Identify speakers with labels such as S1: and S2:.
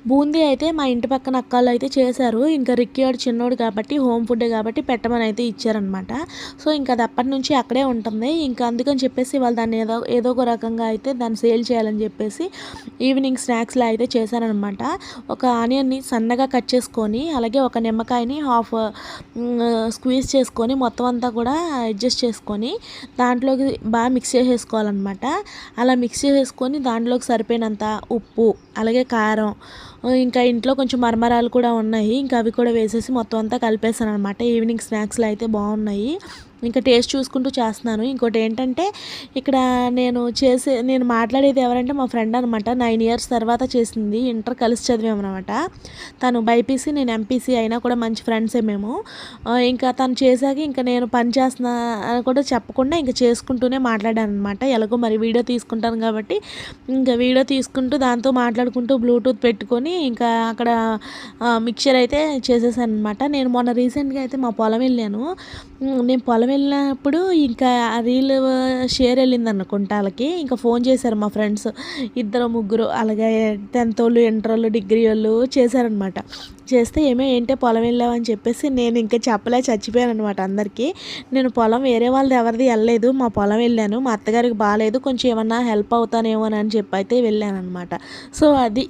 S1: బూందీ అయితే మా ఇంటి పక్కన అక్కాళ్ళు అయితే చేశారు. ఇంకా రిక్కీ వాడు చిన్నోడు కాబట్టి హోమ్ ఫుడ్డే కాబట్టి పెట్టమని అయితే ఇచ్చారనమాట. సో, ఇంకా అది అప్పటినుంచి అక్కడే ఉంటుంది. ఇంకా అందుకని చెప్పేసి వాళ్ళు దాన్ని ఏదో ఏదో ఒక రకంగా అయితే దాన్ని సేల్ చేయాలని చెప్పేసి ఈవినింగ్ స్నాక్స్‌లా అయితే చేశారనమాట. ఒక ఆనియన్‌ని సన్నగా కట్ చేసుకొని, అలాగే ఒక నిమ్మకాయని హాఫ్ స్క్వీజ్ చేసుకొని మొత్తం అంతా కూడా అడ్జస్ట్ చేసుకొని దాంట్లోకి బాగా మిక్స్ చేసేసుకోవాలనమాట. అలా మిక్స్ చేసేసుకొని దాంట్లోకి సరిపోయినంత ఉప్పు, అలాగే కారం, ఇంకా ఇంట్లో కొంచెం మరమరాలు కూడా ఉన్నాయి. ఇంకా అవి కూడా వేసేసి మొత్తం అంతా కలిపేసాననమాట. ఈవినింగ్ స్నాక్స్‌లో అయితే బాగున్నాయి. ఇంకా టేస్ట్ చూసుకుంటూ చేస్తున్నాను. ఇంకోటి ఏంటంటే ఇక్కడ నేను మాట్లాడేది ఎవరంటే మా ఫ్రెండ్ అనమాట. 9 ఇయర్స్ తర్వాత చేసింది. ఇంటర్ కలిసి చదివామనమాట. తను బైపీసీ, నేను ఎంపీసీ అయినా కూడా మంచి ఫ్రెండ్సే మేము. ఇంకా తను చేశాక ఇంకా నేను పని చేస్తున్నా అని కూడా చెప్పకుండా ఇంకా చేసుకుంటూనే మాట్లాడాననమాట. ఎలాగో మరి వీడియో తీసుకుంటాను కాబట్టి ఇంకా వీడియో తీసుకుంటూ దాంతో మాట్లాడుకుంటూ బ్లూటూత్ పెట్టుకొని ఇంకా అక్కడ మిక్చర్ అయితే చేసేసాననమాట. నేను మొన్న రీసెంట్‌గా అయితే మా పొలం వెళ్ళాను. నేను పొలం వెళ్ళినప్పుడు ఇంకా రీల్ షేర్ వెళ్ళిందన్న కుంటాలకి. ఇంకా ఫోన్ చేశారు మా ఫ్రెండ్స్ ఇద్దరు ముగ్గురు, అలాగే 10th వాళ్ళు, ఇంటర్ వాళ్ళు, డిగ్రీ వాళ్ళు చేశారనమాట. చేస్తే ఏంటే పొలం వెళ్ళావని చెప్పేసి నేను ఇంకా చచ్చిపోయాను అనమాట అందరికీ. నేను పొలం వేరే వాళ్ళది ఎవరిది వెళ్ళలేదు, మా పొలం వెళ్ళాను. మా అత్తగారికి బాగాలేదు, కొంచెం ఏమన్నా హెల్ప్ అవుతానేమో అని చెప్పి అయితే వెళ్ళాను అనమాట. సో అది